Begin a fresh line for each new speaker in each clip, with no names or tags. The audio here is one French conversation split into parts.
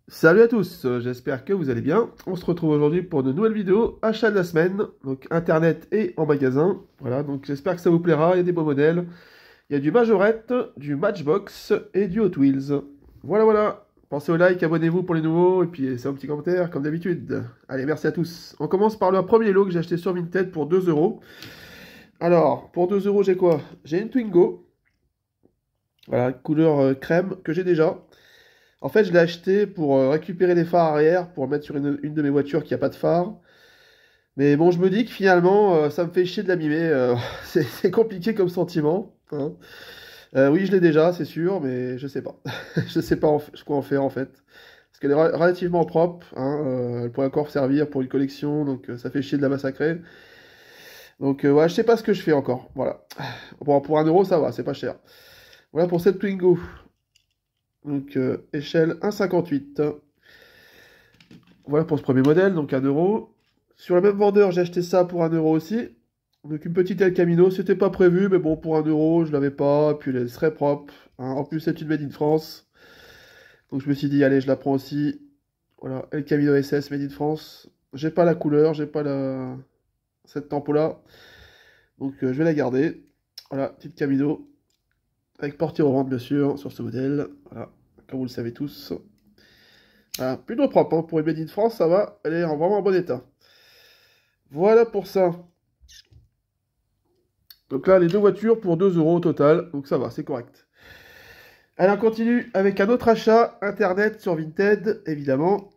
Salut à tous, j'espère que vous allez bien. On se retrouve aujourd'hui pour de nouvelles vidéos, achat de la semaine, donc internet et en magasin. Voilà, donc j'espère que ça vous plaira, il y a des beaux modèles. Il y a du Majorette, du Matchbox et du Hot Wheels. Voilà, voilà. Pensez au like, abonnez-vous pour les nouveaux et puis laissez un petit commentaire comme d'habitude. Allez, merci à tous. On commence par le premier lot que j'ai acheté sur Vinted pour 2 euros. Alors, pour 2 euros, j'ai quoi? J'ai une Twingo, voilà, couleur crème que j'ai déjà. En fait, je l'ai acheté pour récupérer les phares arrière, pour mettre sur une de mes voitures qui n'a pas de phare. Mais bon, je me dis que finalement, ça me fait chier de l'abîmer. C'est compliqué comme sentiment, hein. Oui, je l'ai déjà, c'est sûr, mais je sais pas. Je sais pas quoi en faire en fait. Parce qu'elle est relativement propre, hein, elle pourrait encore servir pour une collection, donc ça fait chier de la massacrer. Donc ouais, je sais pas ce que je fais encore. Voilà. Bon, pour 1 euro, ça va, c'est pas cher. Voilà pour cette Twingo. Donc échelle 1,58. Voilà pour ce premier modèle, donc 1 euro. Sur le même vendeur, j'ai acheté ça pour 1 euro aussi. Donc une petite El Camino, c'était pas prévu, mais bon, pour 1 euro, je l'avais pas, puis elle serait propre, hein. En plus, c'est une Made in France. Donc je me suis dit, allez, je la prends aussi. Voilà, El Camino SS Made in France. J'ai pas la couleur, j'ai pas cette tempo-là. Donc je vais la garder. Voilà, petite Camino. Avec portière au ventre, bien sûr, sur ce modèle. Voilà, comme vous le savez tous. Voilà, plutôt propre, hein. Pour une Made in France, ça va. Elle est vraiment en bon état. Voilà pour ça. Donc là, les deux voitures pour 2 euros au total. Donc ça va, c'est correct. Allez, on continue avec un autre achat internet sur Vinted, évidemment.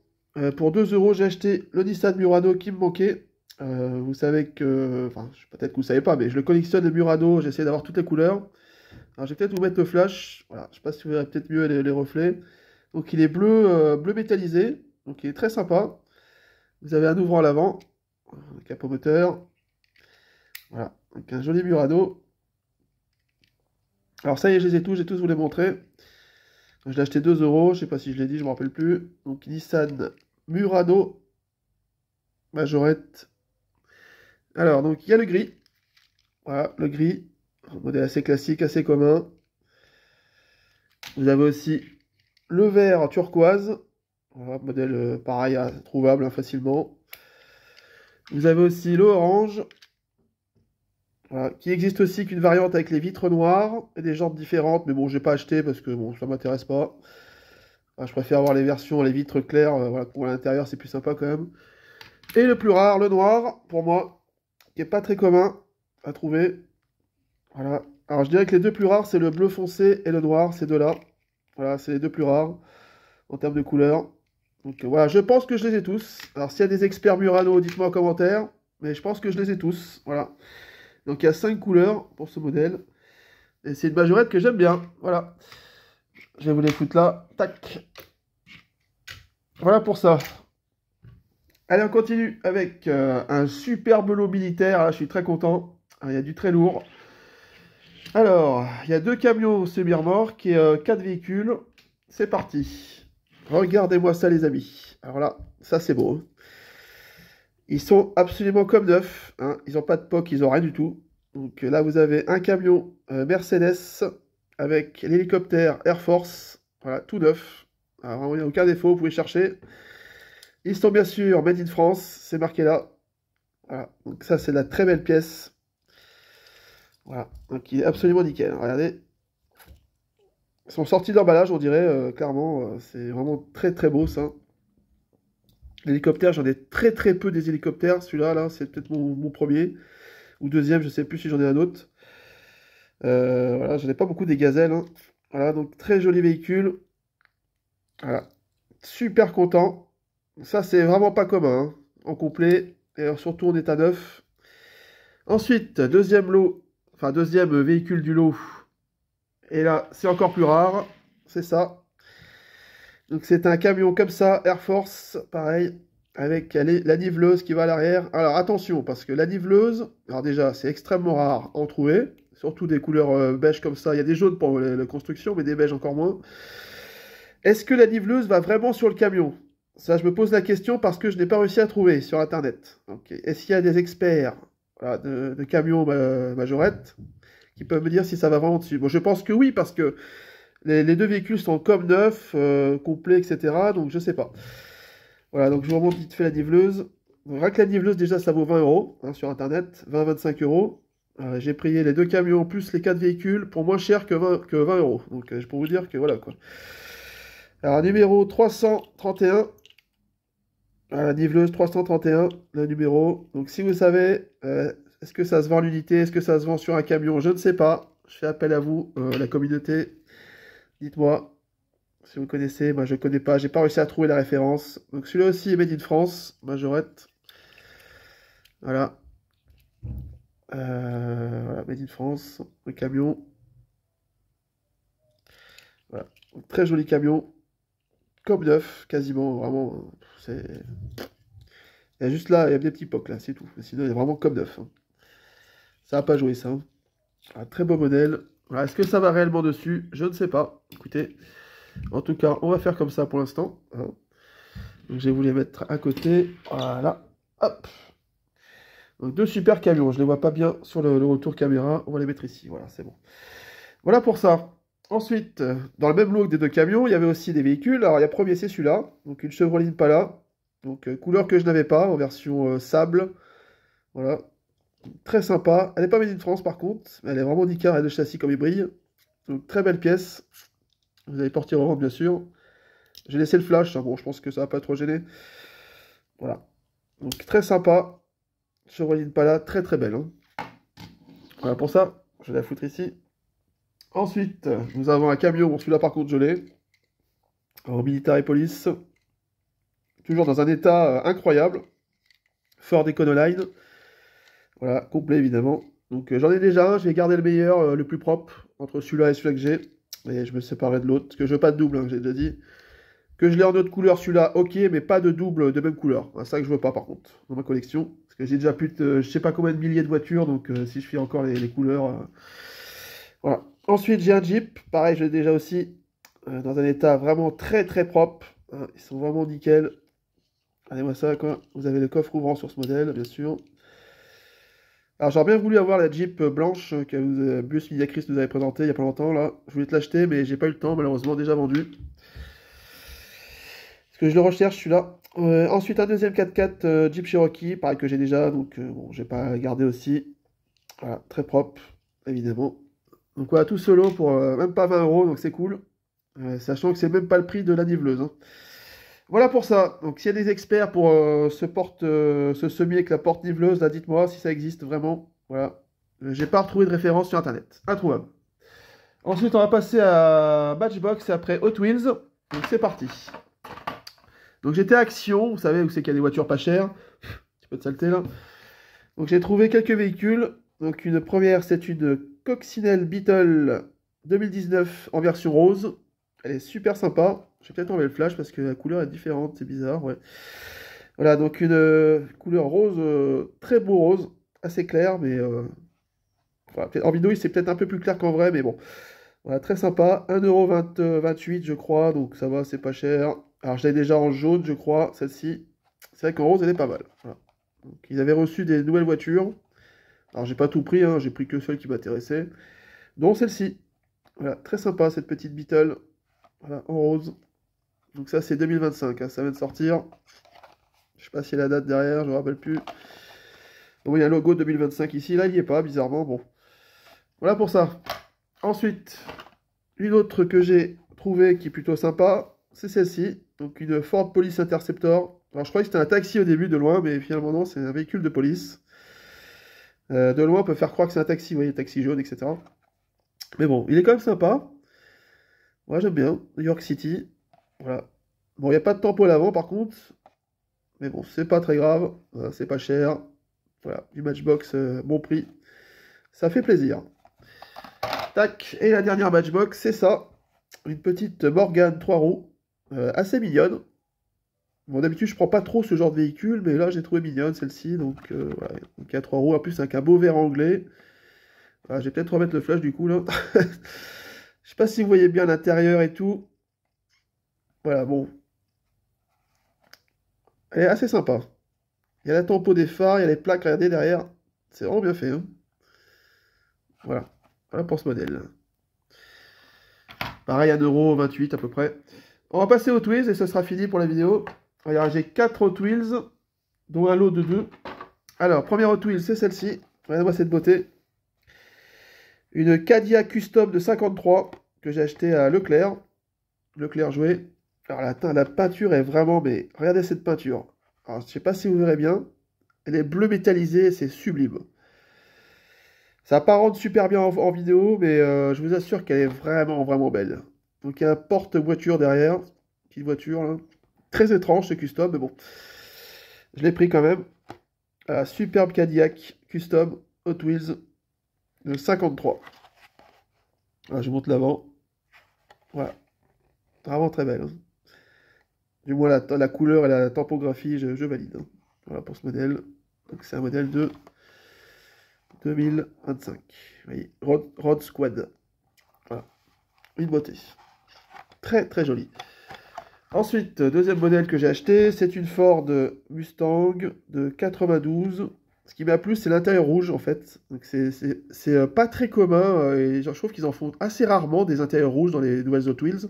Pour 2 euros, j'ai acheté le Nissan Murano qui me manquait. Vous savez que, enfin, peut-être que vous ne savez pas, mais je le collectionne le Murano. J'essaie d'avoir toutes les couleurs. Alors, je vais peut-être vous mettre le flash. Voilà, je ne sais pas si vous verrez peut-être mieux les reflets. Donc, il est bleu, bleu métallisé. Donc, il est très sympa. Vous avez un ouvrant à l'avant, un capot moteur. Voilà, donc un joli Murano. Alors ça y est, je les ai tous, j'ai tous vous les montrer. Je l'ai acheté 2 euros, je sais pas si je l'ai dit, je me rappelle plus. Donc Nissan Murano Majorette. Alors, donc il y a le gris. Voilà, le gris. Un modèle assez classique, assez commun. Vous avez aussi le vert turquoise. Voilà, modèle pareil, trouvable, hein, facilement. Vous avez aussi le orange. Voilà, qui existe aussi qu'une variante avec les vitres noires et des jantes différentes. Mais bon, j'ai pas acheté parce que bon, ça m'intéresse pas. Enfin, je préfère avoir les versions, les vitres claires, voilà, pour l'intérieur, c'est plus sympa quand même. Et le plus rare, le noir, pour moi, qui est pas très commun à trouver. Voilà. Alors je dirais que les deux plus rares, c'est le bleu foncé et le noir, ces deux-là. Voilà, c'est les deux plus rares en termes de couleur. Donc voilà, je pense que je les ai tous. Alors s'il y a des experts Murano, dites-moi en commentaire. Mais je pense que je les ai tous. Voilà. Donc il y a 5 couleurs pour ce modèle. Et c'est une majorette que j'aime bien. Voilà. Je vais vous les foutre là. Tac. Voilà pour ça. Allez, on continue avec un superbe lot militaire. Là, je suis très content. Il y a du très lourd. Alors, il y a 2 camions semi-remorques et 4 véhicules. C'est parti. Regardez-moi ça, les amis. Alors là, ça c'est beau, hein. Ils sont absolument comme neufs, hein. Ils n'ont pas de POC, ils n'ont rien du tout. Donc là, vous avez un camion Mercedes avec l'hélicoptère Air Force. Voilà, tout neuf. Alors, il n'y a aucun défaut, vous pouvez chercher. Ils sont bien sûr Made in France, c'est marqué là. Voilà, donc ça c'est de la très belle pièce. Voilà, donc il est absolument nickel. Regardez, ils sont sortis de l'emballage, on dirait, clairement. C'est vraiment très très beau ça. L'hélicoptère, j'en ai très très peu des hélicoptères. Celui-là, là, c'est peut-être mon premier. Ou deuxième, je sais plus si j'en ai un autre. Voilà, j'en ai pas beaucoup des gazelles, hein. Voilà, donc très joli véhicule. Voilà, super content. Ça, c'est vraiment pas commun, hein, en complet. Et alors, surtout en état neuf. Ensuite, deuxième lot, enfin deuxième véhicule du lot. Et là, c'est encore plus rare. C'est ça. Donc c'est un camion comme ça, Air Force, pareil, avec la niveleuse qui va à l'arrière. Alors attention, parce que la niveleuse, alors déjà, c'est extrêmement rare à en trouver. Surtout des couleurs beige comme ça. Il y a des jaunes pour la construction, mais des beiges encore moins. Est-ce que la niveleuse va vraiment sur le camion? Ça, je me pose la question parce que je n'ai pas réussi à trouver sur Internet. Ok. Est-ce qu'il y a des experts, voilà, de camions majorette qui peuvent me dire si ça va vraiment dessus? Bon, je pense que oui, parce que Les deux véhicules sont comme neufs, complets, etc. Donc je sais pas. Voilà, donc je vous remonte vite fait la niveleuse. Donc, rien que la niveleuse, déjà, ça vaut 20 euros hein, sur Internet. 20-25 euros. J'ai payé les deux camions plus les quatre véhicules pour moins cher que 20 euros. Donc pour vous dire que voilà quoi. Alors numéro 331. La niveleuse 331, le numéro. Donc si vous savez, est-ce que ça se vend à l'unité, est-ce que ça se vend sur un camion, je ne sais pas. Je fais appel à vous, la communauté. Dites-moi si vous connaissez. Moi je ne connais pas, j'ai pas réussi à trouver la référence. Donc celui-là aussi est made in France, majorette. Voilà. Voilà, made in France, le camion. Voilà. Donc, très joli camion. Comme neuf, quasiment, vraiment. C'est... Il y a juste là, il y a des petits pocs là, c'est tout. Sinon, il est vraiment comme neuf. Hein. Ça n'a pas joué ça. Hein. Un très beau modèle. Voilà, est-ce que ça va réellement dessus? Je ne sais pas. Écoutez, en tout cas, on va faire comme ça pour l'instant. Hein. Donc, je vais vous les mettre à côté. Voilà. Hop. Donc, deux super camions. Je ne les vois pas bien sur le retour caméra. On va les mettre ici. Voilà, c'est bon. Voilà pour ça. Ensuite, dans le même lot des deux camions, il y avait aussi des véhicules. Alors, il y a premier, c'est celui-là. Donc, une Chevrolet Impala. Donc, couleur que je n'avais pas, en version sable. Voilà. Très sympa. Elle n'est pas made in France par contre. Elle est vraiment nickel, elle a le châssis comme il brille. Donc très belle pièce. Vous allez porter au rang bien sûr. J'ai laissé le flash. Hein. Bon, je pense que ça va pas trop gêner. Voilà. Donc très sympa. Chevrolet Impala, très très belle. Hein. Voilà pour ça. Je vais la foutre ici. Ensuite, nous avons un camion. Bon, celui-là par contre je l'ai. En militaire et police. Toujours dans un état incroyable. Ford Econoline. Voilà, complet évidemment. Donc j'en ai déjà un, je vais garder le meilleur, le plus propre, entre celui-là et celui-là que j'ai. Et je me séparerai de l'autre, parce que je veux pas de double, hein, j'ai déjà dit. Que je l'ai en autre couleur celui-là, ok, mais pas de double de même couleur. C'est ça que je veux pas par contre, dans ma collection. Parce que j'ai déjà plus de, je sais pas combien de milliers de voitures, donc si je fais encore les couleurs... Voilà. Ensuite j'ai un Jeep, pareil je l'ai déjà aussi, dans un état vraiment très très propre. Hein, ils sont vraiment nickel. Regardez-moi ça quoi, vous avez le coffre ouvrant sur ce modèle, bien sûr. Alors j'aurais bien voulu avoir la Jeep blanche que Bus Media Chris nous avait présentée il y a pas longtemps là. Je voulais te l'acheter mais j'ai pas eu le temps, malheureusement déjà vendu. Parce que je le recherche celui-là. Ensuite un deuxième 4x4 Jeep Cherokee, pareil que j'ai déjà, donc bon, j'ai pas gardé aussi. Voilà, très propre, évidemment. Donc voilà, tout solo pour même pas 20 euros, donc c'est cool. Sachant que c'est même pas le prix de la niveleuse. Hein. Voilà pour ça. Donc s'il y a des experts pour ce semi avec la porte niveleuse, là dites-moi si ça existe vraiment. Voilà. J'ai pas retrouvé de référence sur internet. Introuvable. Ensuite on va passer à Matchbox et après Hot Wheels. Donc c'est parti. Donc j'étais à Action, vous savez où c'est qu'il y a des voitures pas chères. Un petit peu de saleté là. Donc j'ai trouvé quelques véhicules. Donc une première c'est une Coccinelle Beetle 2019 en version rose. Elle est super sympa. Je vais peut-être enlever le flash parce que la couleur est différente, c'est bizarre, ouais. Voilà, donc une couleur rose, très beau rose, assez clair, mais voilà, en vidéo c'est peut-être un peu plus clair qu'en vrai, mais bon. Voilà, très sympa. 1,28 € je crois, donc ça va, c'est pas cher. Alors je l'ai déjà en jaune, je crois, celle-ci. C'est vrai qu'en rose, elle est pas mal. Voilà. Donc, ils avaient reçu des nouvelles voitures. Alors j'ai pas tout pris, hein, j'ai pris que celle qui m'intéressait. Dont celle-ci. Voilà, très sympa cette petite Beetle. Voilà, en rose. Donc ça c'est 2025, hein, ça vient de sortir. Je sais pas s'il y a la date derrière, je me rappelle plus. Bon, il y a un logo 2025 ici, là il n'y est pas, bizarrement, bon. Voilà pour ça. Ensuite, une autre que j'ai trouvée qui est plutôt sympa, c'est celle-ci. Donc une Ford Police Interceptor. Alors je croyais que c'était un taxi au début de loin, mais finalement non, c'est un véhicule de police. De loin on peut faire croire que c'est un taxi, vous voyez, taxi jaune, etc. Mais bon, il est quand même sympa. Moi j'aime bien, New York City. Voilà. Bon, il n'y a pas de tempo à l'avant par contre. Mais bon, c'est pas très grave. Voilà, c'est pas cher. Voilà, du Matchbox, bon prix. Ça fait plaisir. Tac, et la dernière Matchbox, c'est ça. Une petite Morgan 3 roues. Assez mignonne. Bon, d'habitude, je prends pas trop ce genre de véhicule, mais là, j'ai trouvé mignonne celle-ci. Donc, voilà. Donc, il y a 3 roues. En plus, avec un beau verre anglais. Voilà, je vais peut-être remettre le flash du coup, là. Je sais pas si vous voyez bien l'intérieur et tout. Voilà, bon. Elle est assez sympa. Il y a la tempo des phares, il y a les plaques, regardez derrière. C'est vraiment bien fait. Hein. Voilà. Voilà pour ce modèle. Pareil, 1,28 € à peu près. On va passer aux Hot Wheels et ce sera fini pour la vidéo. Regarde, j'ai 4 Hot Wheels, dont un lot de 2. Alors, première Hot Wheels, c'est celle-ci. Regardez-moi cette beauté. Une Cadillac Custom de 53 que j'ai acheté à Leclerc. Leclerc jouet. Alors la peinture est vraiment... Mais regardez cette peinture. Alors, je ne sais pas si vous verrez bien. Elle est bleue métallisée, c'est sublime. Ça va pas rendre super bien en vidéo, mais je vous assure qu'elle est vraiment, vraiment belle. Donc il y a un porte-voiture derrière. Petite voiture, là. Très étrange, ce custom, mais bon. Je l'ai pris quand même. Superbe Cadillac Custom Hot Wheels de 53. Voilà, je vous montre l'avant. Voilà. Vraiment très belle. Hein. Du moins, la couleur et la typographie, je valide. Hein. Voilà pour ce modèle. Donc c'est un modèle de 2025. Vous voyez, Road Squad. Voilà. Une beauté. Très très jolie. Ensuite, deuxième modèle que j'ai acheté, c'est une Ford Mustang de 92. Ce qui m'a plu, c'est l'intérieur rouge en fait. Donc c'est pas très commun et je trouve qu'ils en font assez rarement des intérieurs rouges dans les nouvelles Hot Wheels.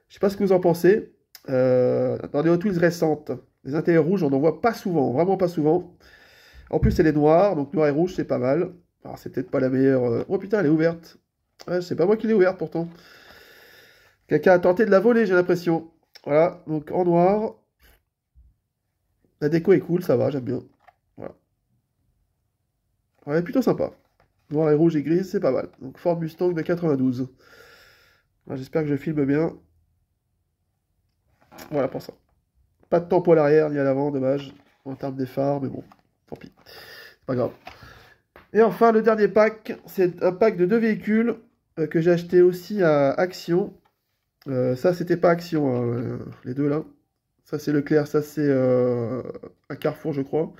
Je sais pas ce que vous en pensez. Dans les Hot Wheels récentes, les intérieurs rouges, on n'en voit pas souvent, vraiment pas souvent. En plus, elle est noire, donc noir et rouge, c'est pas mal. Alors, c'est peut-être pas la meilleure... Oh putain, elle est ouverte. Ouais, c'est pas moi qui l'ai ouverte, pourtant. Quelqu'un a tenté de la voler, j'ai l'impression. Voilà, donc en noir. La déco est cool, ça va, j'aime bien. Voilà. Elle est plutôt sympa. Noir et rouge et grise, c'est pas mal. Donc Ford Mustang de 92. J'espère que je filme bien. Voilà pour ça. Pas de tempo à l'arrière ni à l'avant, dommage. En termes des phares, mais bon, tant pis. C'est pas grave. Et enfin, le dernier pack, c'est un pack de 2 véhicules que j'ai acheté aussi à Action. Ça, c'était pas Action, hein, les deux là. Ça, c'est Leclerc, ça, c'est un Carrefour, je crois.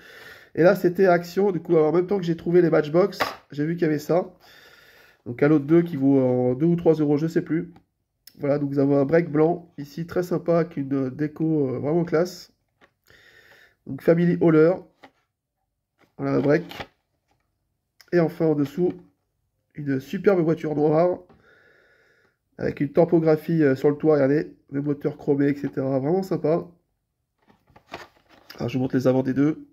Et là, c'était Action. Du coup, en même temps que j'ai trouvé les Matchbox, j'ai vu qu'il y avait ça. Donc, un lot de 2 qui vaut en 2 ou 3 euros, je sais plus. Voilà, donc vous avez un break blanc ici, très sympa, avec une déco vraiment classe. Donc, Family Hauler. Voilà un break. Et enfin, en dessous, une superbe voiture noire. Avec une typographie sur le toit, regardez. Le moteur chromé, etc. Vraiment sympa. Alors, je vous montre les avants des deux.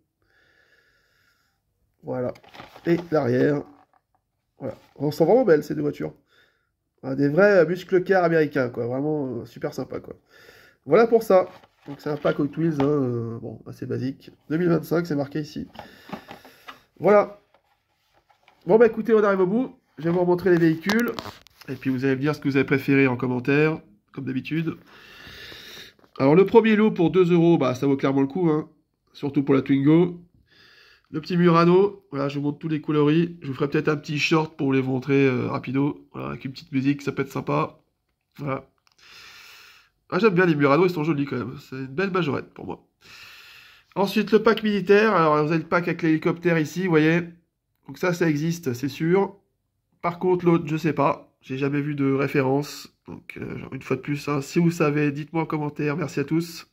Voilà. Et l'arrière. Voilà. On sent vraiment belle, ces deux voitures. Des vrais muscle cars américains, quoi. Vraiment super sympa, quoi. Voilà pour ça. Donc, c'est un pack Hot Wheels, hein, bon, assez basique. 2025, c'est marqué ici. Voilà. Bon, bah écoutez, on arrive au bout. Je vais vous remontrer les véhicules. Et puis, vous allez me dire ce que vous avez préféré en commentaire, comme d'habitude. Alors, le premier lot pour 2 euros, bah, ça vaut clairement le coup, hein. Surtout pour la Twingo. Le petit Murano, voilà, je vous montre tous les coloris. Je vous ferai peut-être un petit short pour vous les montrer rapido. Voilà, avec une petite musique, ça peut être sympa. Voilà. Ah, j'aime bien les Murano, ils sont jolis quand même. C'est une belle majorette pour moi. Ensuite, le pack militaire. Alors, vous avez le pack avec l'hélicoptère ici, vous voyez. Donc ça existe, c'est sûr. Par contre, l'autre, je sais pas. J'ai jamais vu de référence. Donc, une fois de plus, hein, si vous savez, dites-moi en commentaire. Merci à tous.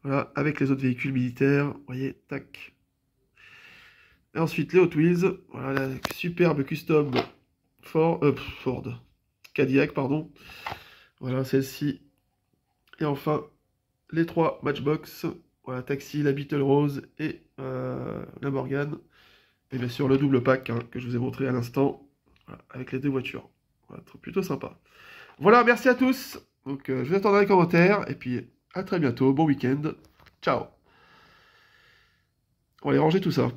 Voilà, avec les autres véhicules militaires. Vous voyez, tac. Et ensuite, les Hot Wheels. Voilà, la superbe custom Ford. Cadillac, pardon. Voilà, celle-ci. Et enfin, les 3 Matchbox. Voilà, Taxi, la Beetle Rose et la Morgan. Et bien sûr, le double pack hein, que je vous ai montré à l'instant. Voilà, avec les 2 voitures. Voilà, plutôt sympa. Voilà, merci à tous. Donc, je vous attends dans les commentaires. Et puis, à très bientôt. Bon week-end. Ciao. On va aller ranger tout ça.